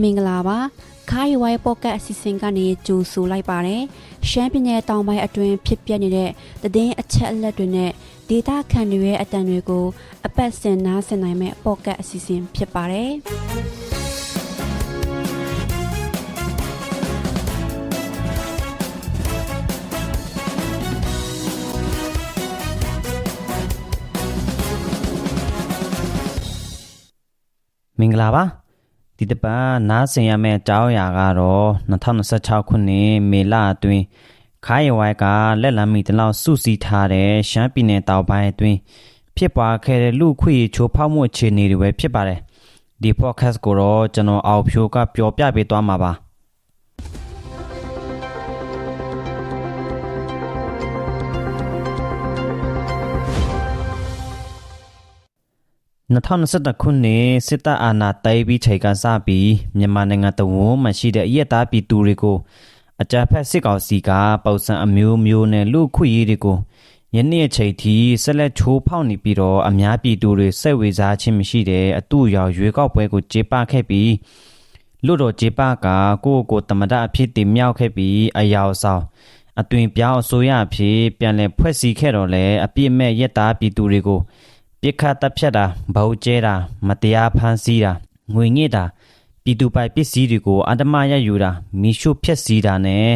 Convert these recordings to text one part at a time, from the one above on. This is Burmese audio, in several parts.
မင်္ဂလာပါခိုင်ဝိုင်းပေါ့ကတ်အစီအစဉ်ကနေကြိုဆိုလိုက်ပါတယ်ရှမ်းပြည်နယ်တောင်ပိုင်းအတွင်းဖြစ်ပျက်နေတဲ့သတင်းအချက်အလက်တွေနဲ့ဒေတာခန်တွေရဲ့အတန်တွေကိုအပတ်စဉ်နားဆင်နိုင်မဲ့ပေါ့ကတ်အစီအစဉ်ဖြစ်ပါတယ်မင်္ဂလာပါဒီတပတ်နားဆင်ရမယ့်အကြောင်းအရာကတော့2026ခုနှစ်မေလအတွင်းခိုင်ဝိုင်းကလက်လမ်းမီတလောက်စုစည်းထားတဲ့ရှမ်းပြည်နယ်တောင်ပိုင်းအတွင်းဖြစ်ပွားခဲ့တဲ့လူခွေချိုးဖောက်မှုအခြေအနေတွေပဲဖြစ်ပါတယ်ဒီ podcast ကိုတော့ကျွန်တော်အောင်ဖြိုးကပြောပြပေးသွားမှာပါ2021ခုနှစ်စစ်တပ်အာဏာသိမ်းပြီးချိန်ကစပြီးမြန်မာနိုင်ငံတဝန်းမှာရှိတဲ့အရက်သားပြည်သူတွေကိုအကြမ်းဖက်စစ်ကောင်စီကပုံစံအမျိုးမျိုးနဲ့လူခွေရေးတွေကိုယနေ့အချိန်ထိဆက်လက်ချိုးဖောက်နေပြီးတော့အများပြည်သူတွေစိတ်ဝေစားခြင်းမရှိတဲ့အတူရောက်ရွေးကောက်ပွဲကိုကြေပခဲ့ပြီးလူတော်ကြေပကကိုတမဒအဖြစ်တင်မြောက်ခဲ့ပြီးအယောက်ဆောင်အသွင်ပြောင်းအစိုးရအဖြစ်ပြန်လည်ဖွဲ့စည်းခဲ့တော့လဲအပြစ်မဲ့ရက်သားပြည်သူတွေကိုပြစ်ခတ်တပ်ဖြတ်တာဗုံးကျဲတာမတရားဖမ်းဆီးတာငွေညစ်တာပြည်သူပိုင်ပစ္စည်းတွေကိုအဓမ္မရယူတာမိရှုဖျက်ဆီးတာနဲ့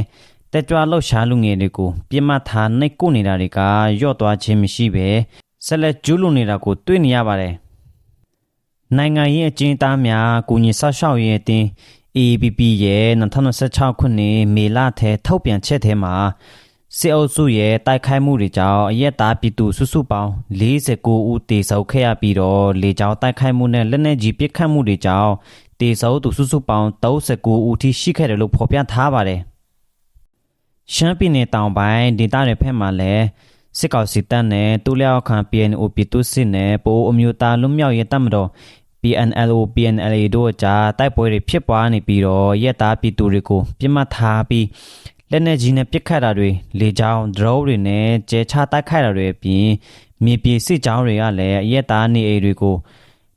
တက်ကြွလှုပ်ရှားလူငယ်တွေကိုပြစ်မှတ်ထားနှိပ်ကွနေတာတွေကရော့သွားခြင်းမရှိပဲဆက်လက်ကျူးလွန်နေတာကိုတွေ့နေရပါတယ်နိုင်ငံရေးအကျဉ်းသားများကုညီဆောက်ရှောက်ရေးအတင်း AAPP ရဲ့2026ခုနှစ်မေလထဲထုတ်ပြန်ချက်ထဲမှာစစ်အုပ်စုရဲ့တိုက်ခိုက်မှုတွေကြောင့်အရက်သားပြည်သူစုစုပေါင်း49ဦးတေဆုံးခဲ့ရပြီးတော့လေကြောင်းတိုက်ခိုက်မှုနဲ့လက်နက်ကြီးပစ်ခတ်မှုတွေကြောင့်တေဆုံးသူစုစုပေါင်း39ဦးထိရှိခဲ့တယ်လို့ဖော်ပြထားပါတယ်။ရှမ်းပြည်နယ်တောင်ပိုင်းဒေသတွေဖက်မှာလည်းစစ်ကောင်စီတပ်နဲ့တူလျောက်ခံ PNO ပြည်သူစစ်နဲ့ပိုအမျိုးသားလွတ်မြောက်ရေးတပ်မတော် PNLO PNLA တို့အကြားတိုက်ပွဲတွေဖြစ်ပွားနေပြီးတော့ရက်သားပြည်သူတွေကိုပြစ်မှတ်ထားပြီးလက်နက်ကြီးနဲ့ပစ်ခတ်တာတွေလေကြောင်းဒရုန်းတွေနဲ့ကျဲချတိုက်ခိုက်တာတွေအပြင်မြေပြင်စစ်ကြောင်းတွေကလည်းအရက်သားနေအိမ်တွေကို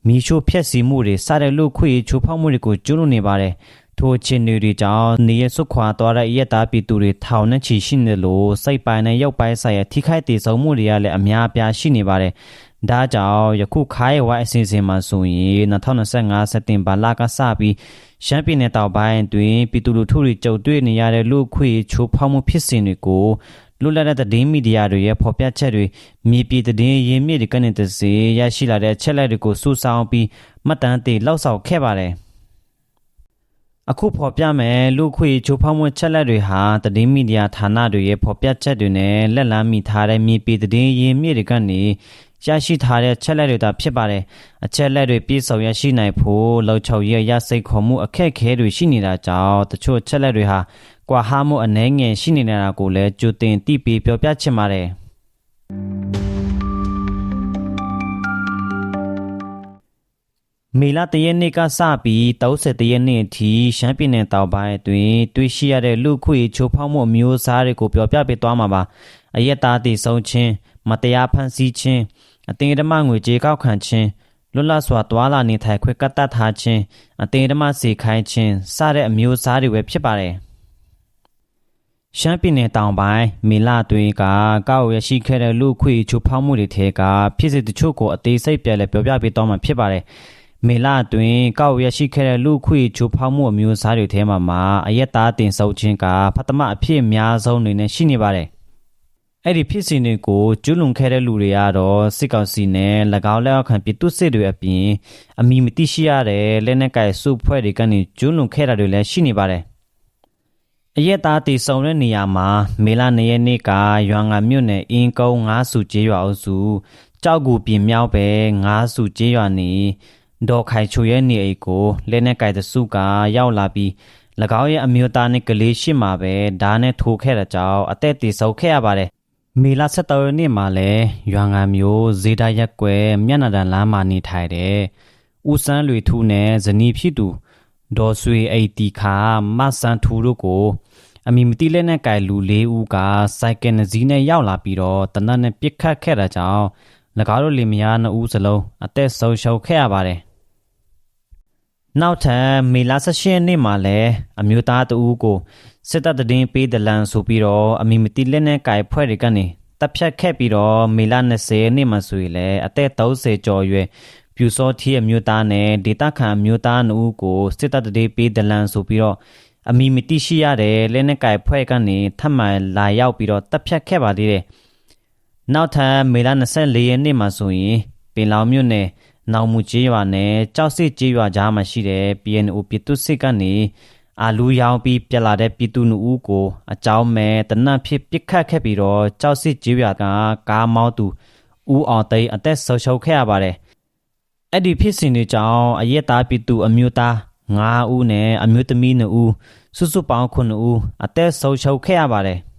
မီးရှို့ဖျက်ဆီးမှုတွေစတဲ့လူခွေချိုးဖောက်မှုတွေကိုကျူးလွန်နေပါတယ်ထိုအခြေအနေတွေကြောင့်နေရဆုခွာသွားတဲ့အရက်သားပြည်သူတွေထောင်နဲ့ချီရှိနေလို့စိတ်ပိုင်းနဲ့ရုပ်ပိုင်းဆိုင်ရာထိခိုက်ဒေဆုံးမှုတွေကလည်းအများအပြားရှိနေပါတယ်ဒါကြောင့်ယခုခိုင်ဝိုင်းအစီအစဉ်မှာဆိုရင်2025စက်တင်ဘာလကစပြီးရှမ်းပြည်နယ်တောင်ပိုင်းတွင်ပြည်သူလူထုတွေကြုံတွေ့နေရတဲ့လူခွေချိုးဖောက်မှုဖြစ်စဉ်တွေကိုလွတ်လပ်တဲ့သတင်းမီဒီယာတွေရဲ့ဖော်ပြချက်တွေမြေပြည်သတင်းရင်းမြစ်တွေကနေတစေရရှိလာတဲ့အချက်အလက်တွေကိုစုဆောင်းပြီးမှတ်တမ်းတင်လောက်ဆောင်ခဲ့ပါတယ်အခုဖော်ပြမယ်လူခွေချိုးဖောက်မှုချက်လက်တွေဟာသတင်းမီဒီယာဌာနတွေရဲ့ဖော်ပြချက်တွေနဲ့လက်လန်းမိထားတဲ့မြေပြည်သတင်းရင်းမြစ်တွေကနေရရှိထားတဲ့ချက်လက်တွေသာဖြစ်ပါတယ်အချက်လက်တွေပြည့်စုံရရှိနိုင်ဖို့လောက်ချုပ်ရရစိတ်ခေါ်မှုအခက်အခဲတွေရှိနေတာကြောင့်တချို့ချက်လက်တွေဟာကွာဟမှုအနှဲငယ်ရှိနေတာကိုလည်းကြိုတင်သိပြီးပြောပြချင်ပါတယ်မေလတရက်နေ့ကစပြီး30ရက်နေ့အထိရှမ်းပြည်နယ်တောင်ပိုင်းအတွင်းတွေ့ရှိရတဲ့လူခွေချိုးဖောက်မှုအမျိုးအစားတွေကိုပြောပြပေးသွားမှာပါအရက်သားတည်ဆုံးခြင်းမတရားဖမ်းဆီးခြင်းအတင်းဓမ္မငွေကြေးကောက်ခံခြင်းလွတ်လပ်စွာတွာလာနေထိုင်ခွင့်ကန့်သတ်ထားခြင်းအတင်းဓမ္မစေခိုင်းခြင်းစတဲ့အမျိုးအစားတွေပဲဖြစ်ပါတယ်ရှမ်းပြည်နယ်တောင်ပိုင်းမေလအတွင်းကကောက်ရရှိခဲ့တဲ့လူခွေချိုးဖောက်မှုတွေထဲကဖြစ်စဉ်တချို့ကိုအသေးစိတ်ပြန်လည်ပြောပြပေးသွားမှာဖြစ်ပါတယ်မေလအတွင်းကောက်ရရှိခဲ့တဲ့လူခွေချိုးဖောက်မှုအမျိုးအစားတွေထဲမှာအရက်သားတင်ဆုံးခြင်းကပထမအဖြစ်အများဆုံးနေနဲ့ရှိနေပါတယ်အဲ့ဒီဖြစ်စဉ်တွေကိုကျူးလွန်ခဲ့တဲ့လူတွေကတော့စစ်ကောင်စီနဲ့၎င်းလက်အောက်ခံပြည်သူစစ်တွေအပြင်အမီမတိရှိရတဲ့လက်နက်ကိုင်စုဖွဲ့တွေကနေကျူးလွန်ခဲ့တာတွေလည်းရှိနေပါတယ်အရက်သားတည်ဆုံတဲ့နေရာမှာမေလ2ရက်နေ့ကရွာငံမြို့နယ်အင်းကုန်း9စုကျေးရွာအုပ်စုကြောက်ကူပြင်မြောက်ပဲ9စုကျေးရွာနေဒေါ်ခိုင်ချိုရဲ့နေအိမ်ကိုလက်နက်ကိုင်တစုကရောက်လာပြီး၎င်းရဲ့အမျိုးသားနဲ့ကလေးရှိမှပဲဓာတ်နဲ့ထိုးခဲ့တဲ့ကြောင့်အသက်တည်ဆုံခဲ့ရပါတယ်မေလ17ရက်နေ့မှာလည်းရွာငံမျိုးဇေဒရက်ကွယ်မျက်နှာတန်လမ်းမှာနေထိုင်တဲ့ဦးစန်းလွေထူးနဲ့ဇနီးဖြစ်သူဒေါ်ဆွေအိတီခါမဆန်ထူတို့ကိုအမီမတိလက်နဲ့ကိုင်လူ၄ဦးကစိုက်ကယ်နှစီးနဲ့ရောက်လာပြီးတော့တနတ်နဲ့ပစ်ခတ်ခဲ့တာကြောင့်၎င်းတို့လင်မယား2ဦးစလုံးအသက်ဆုံးရှုံးခဲ့ရပါတယ် နောက်ထပ်မေလ18နေ့မှာလည်းအမျိုးသားတဦးကိုစစ်တပ်တည်ပေးဒလန်ဆိုပြီးတော့အမီမတိလက်နဲ့ကိုင်ဖွဲ့တွေကနေတပ်ဖြတ်ခဲ့ပြီးတော့မေလ20နေ့မှာဆိုရင်လည်းအသက်30ကျော်ရွယ်ပြူစောထီအမျိုးသားနဲ့ဒေတာခန်အမျိုးသား2ဦးကိုစစ်တပ်တည်ပေးဒလန်ဆိုပြီးတော့အမီမတိရှိရတဲ့လက်နဲ့ကိုင်ဖွဲ့ကနေထပ်မံလာရောက်ပြီးတော့တပ်ဖြတ်ခဲ့ပါသေးတယ်နောက်ထပ်မေလ24ရက်နေ့မှာဆိုရင်ပင်လောင်မြို့နယ်နောင်မူကျေးရွာနဲ့ကြောက်စစ်ကျေးရွာကြားမှာရှိတဲ့ PNO ပြည်သူစစ်ကနေအာလူရောင်ပြီးပြက်လာတဲ့ပြည်သူ2ဦးကိုအကြောင်းမဲ့တနတ်ဖြစ်ပစ်ခတ်ခဲ့ပြီးတော့ကြောက်စစ်ကျေးရွာကကားမောင်းသူဦးအောင်သိန်းအသက်ဆုံးရှုံးခဲ့ရပါတယ်။အဲ့ဒီဖြစ်စဉ်တွေကြောင့်အရက်သားပြည်သူအမျိုးသား9ဦးနဲ့အမျိုးသမီး2ဦးစုစုပေါင်း9ဦးအသက်ဆုံးရှုံးခဲ့ရပါတယ်။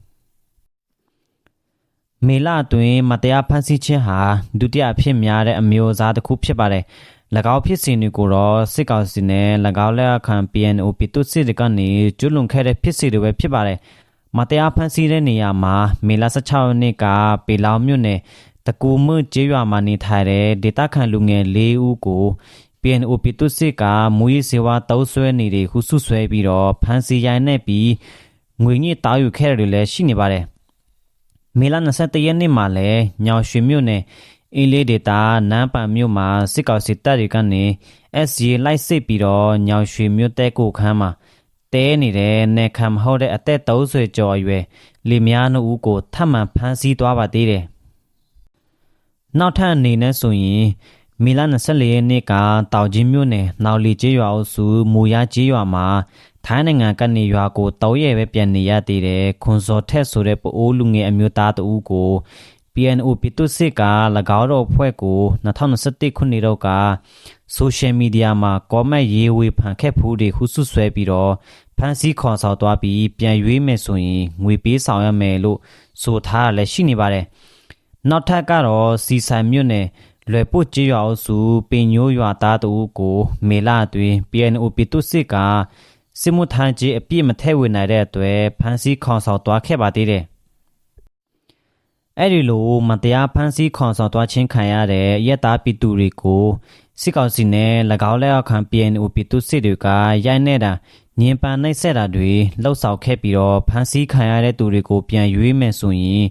မေလအတွင်းမတရားဖမ်းဆီးခြင်းဟာဒုတိယအဖြစ်များတဲ့အမျိုးအစားတစ်ခုဖြစ်ပါတယ်။၎င်းဖြစ်စဉ်တွေကိုတော့စစ်ကောင်စီနဲ့၎င်းလက်ခံ PNO ပြည်သူစစ်တွေကနေကျွလွန်ခဲ့တဲ့ဖြစ်စဉ်တွေပဲဖြစ်ပါတယ်။မတရားဖမ်းဆီးတဲ့နေရာမှာမေလ16ရက်နေ့ကပေလောင်မြို့နယ်တကူမှုကျေးရွာမှာနေထိုင်တဲ့ဒေသခံလူငယ်4ဦးကို PNO ပြည်သူစစ်ကမူရေးစေဝါတောက်ဆွဲနေတယ်ဟုဆုဆွဲပြီးတော့ဖမ်းဆီးရိုင်းနေပြီးငွေညစ်တောက်ယူခဲ့တယ်လည်းရှိနေပါတယ်။မေလ21ရက်နေ့မှာလည်းညောင်ရွှေမြို့နယ်အင်းလေးဒေတာနန်းပံမြို့မှာစစ်ကောင်စီတပ်တွေကနေ SCA လိုက်စစ်ပြီးတော့ညောင်ရွှေမြို့တဲကိုခန်းမှာတဲနေတဲ့နေခံမဟုတ်တဲ့အသက်30ကျော်အရွယ်လေမြား2ဦးကိုထပ်မံဖမ်းဆီးသွားပါသေးတယ်။နောက်ထပ်အနေနဲ့ဆိုရင်မေလ24ရက်နေ့ကတောင်ကြီးမြို့နယ်နောက်လီကျေးရွာအုပ်စုမူရကျေးရွာမှာထိုင်းနိုင်ငံကနေရွာကိုတောက်ရဲပဲပြန်နေရသေးတယ်ခွန်စော်ထက်ဆိုတဲ့ပအိုးလူငယ်အမျိုးသားတဦးကို PNO ပြည်သူစစ်က၎င်းတို့အဖွဲ့ကို2021ခုနှစ်တော့ကဆိုရှယ်မီဒီယာမှာကောမန့်ရေးဝေဖန်ခဲ့ဖို့တွေဟုဆွဆွဲပြီးတော့ဖန်ဆီးခေါ်ဆောင်သွားပြီးပြန်ရွေးမယ်ဆိုရင်ငွေပေးဆောင်ရမယ်လို့ဆိုထားလည်းရှိနေပါတယ်နောက်ထပ်ကတော့စီဆိုင်မြို့နယ်လွယ်ပုတ်ကျေးရွာအုပ်စုပင်ညိုးရွာသားတဦးကိုမေလအတွင်း PNO ပြည်သူစစ်ကစစ်မှုထမ်းကြီးအပြည့်မထည့်ဝင်နိုင်တဲ့အတွက်ဖမ်းဆီးခေါ်ဆောင်သွားခဲ့ပါသေးတယ်။အဲ့ဒီလိုမတရားဖမ်းဆီးခေါ်ဆောင်သွားခြင်းခံရတဲ့ရက်သားပြည်သူတွေကိုစစ်ကောင်စီနဲ့၎င်းလက်အောက်ခံ PNO ပြည်သူစစ်တွေကရိုက်နေတာညင်ပန်နှိပ်စက်တာတွေလှုပ်ဆောင်ခဲ့ပြီးတော့ဖမ်းဆီးခံရတဲ့သူတွေကိုပြန်ရွေးမယ်ဆိုရင်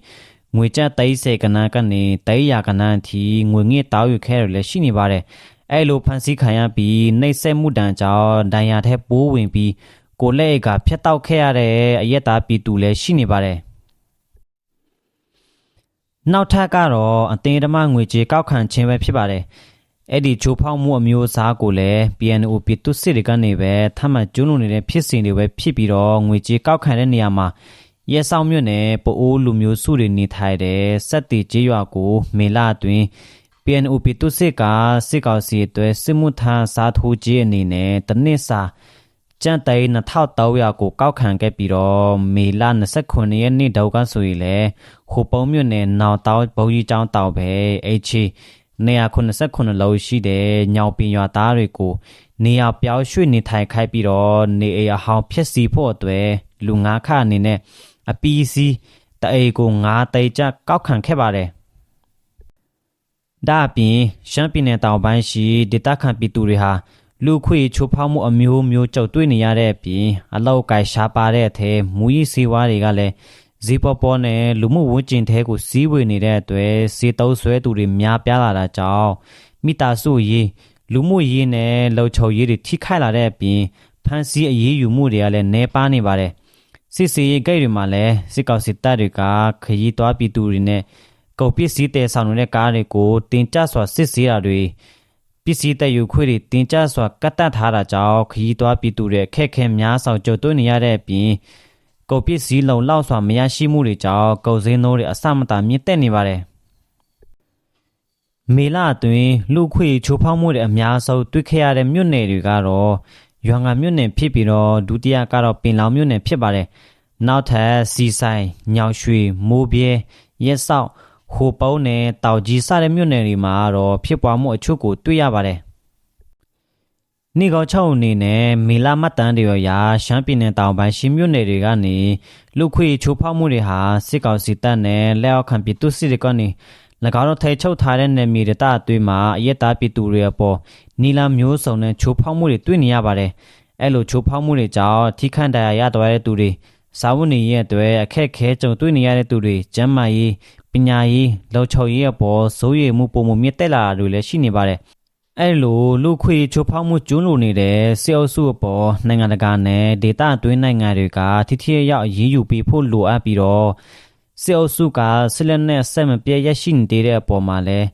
ငွေကျပ်30ကနန်းကနေ300ကနန်းအထိငွေငွေတောက်ယူခဲ့ရလည်းရှိနေပါတယ်။အဲ့လိုဖန်ဆီးခံရပြီးနှိပ်စက်မှုတန်ကြောင့်ဒဏ်ရာထဲပိုးဝင်ပြီးကိုလက်ကဖျက်တောက်ခဲ့ရတဲ့အရက်သားပြည်သူလည်းရှိနေပါတယ်။နောက်ထပ်ကတော့အတင်းဓမ္မငွေကြေးကောက်ခံခြင်းပဲဖြစ်ပါတယ်။အဲ့ဒီချိုးဖောက်မှုအမျိုးအစားကိုလည်း PNO ပြည်သူစစ်တွေကနေပဲထပ်မံကျွလွန်နေတဲ့ဖြစ်စဉ်တွေပဲဖြစ်ပြီးတော့ငွေကြေးကောက်ခံတဲ့နေရာမှာရဲဆောင်မြို့နယ်ပိုအိုးလူမျိုးစုတွေနေထိုင်တဲ့စက်တီကျေးရွာကိုမေလအတွင်း PNO ပြည်သူစစ်ကစစ်ကောင်စီအတွက်စစ်မှုထမ်းစားထိုးကြီးအနေနဲ့တနစ်စာကျန်းတိုင်2300ကိုကောက်ခံခဲ့ပြီးတော့မေလ29ရက်နေ့တောက်ကဆိုရင်လေဟိုပုံမြို့နယ်နောင်တောက်ဘုံကြီးကျောင်းတောက်ပဲ189လောက်ရှိတဲ့ညောင်ပင်ရွာသားတွေကိုနေရာပြောင်းရွှေ့နေထိုင်ခိုင်းပြီးတော့နေအိမ်အဟောင်းဖြစ်စီဖို့အတွက်လူငါးခအနေနဲ့အပီးစီတအိမ်ကို9တိတ်ကျကောက်ခံခဲ့ပါတယ်ဒါအပြင်ရှမ်းပြည်နယ်တောင်ပိုင်းရှိဒေသခံပြည်သူတွေဟာလူခွေချိုးဖောက်မှုအမျိုးမျိုးကြုံတွေ့နေရတဲ့အပြင်အလောက်ကိုက်ရှားပါတဲ့အထဲမူရီစီဝါတွေကလည်းဇီပေါ်ပေါ်နဲ့လူမှုဝန်းကျင်ထဲကိုစီးဝင်နေတဲ့အတွက်စေတုံးဆွဲသူတွေများပြားလာတာကြောင့်မိသားစုရေးလူမှုရေးနဲ့လှုပ်ချုံရေးတွေထိခိုက်လာတဲ့အပြင်ဖန်စီအရေးယူမှုတွေကလည်းနှဲပါနေပါတယ်စစ်စေးရေးဂိတ်တွေမှာလည်းစစ်ကောင်စီတပ်တွေကခရီးသွားပြည်သူတွေနဲ့ကုန်ပစ္စည်းတဲဆောင်နေတဲ့ကားတွေကိုတင်ကျစွာစစ်ဆေးတာတွေပစ္စည်းတဲ့ယူခွေတွေတင်ကျစွာကတ်တက်ထားတာကြောင့်ခရီးသွားပြည်သူတွေအခက်အခဲများစွာကြုံတွေ့နေရတဲ့အပြင်ကုန်ပစ္စည်းလုံလောက်စွာမရရှိမှုတွေကြောင့်ကုန်စည်နှုန်းတွေအဆမတန်မြင့်တက်နေပါတယ်မေလအတွင်းလူခွေချိုးဖောက်မှုတွေအများဆုံးတွေ့ခဲ့ရတဲ့မြို့နယ်တွေကတော့ရွာငံမြို့နယ်ဖြစ်ပြီးတော့ဒုတိယကတော့ပင်လောင်မြို့နယ်ဖြစ်ပါတယ်နောက်ထပ်စီဆိုင်ညောင်ရွှေမိုးပြဲရက်ဆောက်ဟိုပုံးနဲ့တောင်ကြီးစတဲ့မြို့နယ်တွေမှာတော့ဖြစ်ပွားမှုအချို့ကိုတွေ့ရပါတယ်နေကောက်6အနေနဲ့မေလမှတ်တမ်းတွေရာရှမ်းပြည်နယ်တောင်ပိုင်းရှိမြို့နယ်တွေကနေလူခွေချိုးဖောက်မှုတွေဟာစစ်ကောင်စီတပ်နဲ့လက်အောက်ခံပြည်သူစစ်တွေကနေ ၎င်းတို့ထိချုပ်ထားတဲ့နယ်မြေဒေသအတွင်းမှာအရက်သားပြည်သူတွေအပေါ်နီလာမျိုးစုံနဲ့ချိုးဖောက်မှုတွေတွေ့နေရပါတယ်အဲ့လိုချိုးဖောက်မှုတွေကြောင့်ထိခိုက်ဒဏ်ရာရသွားတဲ့သူတွေစာဝတ်နေရေးအတွက်အခက်အခဲကြုံတွေ့နေရတဲ့သူတွေကျန်းမာရေးပညာရေးလုံခြုံရေးအပေါ်စိုးရိမ်မှုပုံမှုမြင့်တက်လာတာတွေလည်းရှိနေပါတယ်အဲ့လိုလူခွေချိုးဖောက်မှုကျူးလွန်နေတဲ့စေအုပ်စုအပေါ်နိုင်ငံတကာနဲ့ဒေသအတွင်းနိုင်ငံတွေကထိထိရောက်အရေးယူပေးဖို့လိုအပ်ပြီးတော့စေအုပ်စုကဆက်လက်နဲ့ဆက်မပြတ်ရရှိနေတဲ့အပေါ်မှာလည်း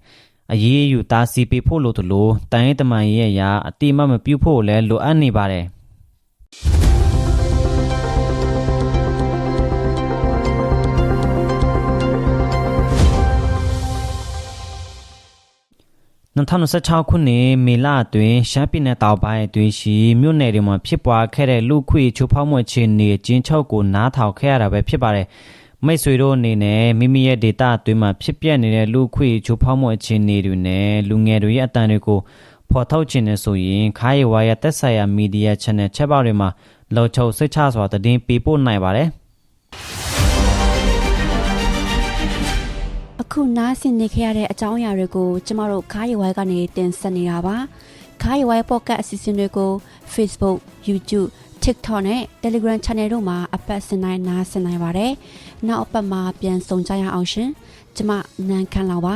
အရေးယူတားဆီးပေးဖို့လိုသလိုတိုင်းရေးတမန်ရေးအရာအတိမမပြုဖို့လည်းလိုအပ်နေပါတယ်2026ခုနှစ်မေလအတွင်းရှမ်းပြည်နယ်တောင်ပိုင်းအတွင်းရှိမြို့နယ်တွေမှာဖြစ်ပွားခဲ့တဲ့လူခွေချိုးဖောက်မှုအခြေအနေကျင်းချုပ်ကိုနားထောင်ခဲ့ရတာပဲဖြစ်ပါတယ်။မိတ်ဆွေတို့အနေနဲ့မိမိရဲ့ဒေတာအတွင်းမှာဖြစ်ပျက်နေတဲ့လူခွေချိုးဖောက်မှုအခြေအနေတွေနဲ့လူငယ်တွေရဲ့အတန်တွေကိုဖော်ထုတ်ခြင်းနဲ့ဆိုရင်ခိုင်ဝါရသက်ဆိုင်ရာမီဒီယာ channel ချက်ပေါက်တွေမှာလောက်ချုပ်စိတ်ချစွာသတင်းပေးပို့နိုင်ပါတယ်။အခုနားဆင်နေခဲ့ရတဲ့အကြောင်းအရာတွေကိုကျမတို့ခါးရီဝိုင်းကနေတင်ဆက်နေတာပါခါးရီဝိုင်းပေါ့ကတ်အစီအစဉ်တွေကို Facebook, YouTube, TikTok နဲ့ Telegram Channel တို့မှာအပတ်စဉ်တိုင်းနားဆင်နိုင်ပါတယ်နောက်အပတ်မှာပြန်ဆုံကြရအောင်ရှင်ကျမနန်းခမ်းလောက်ပါ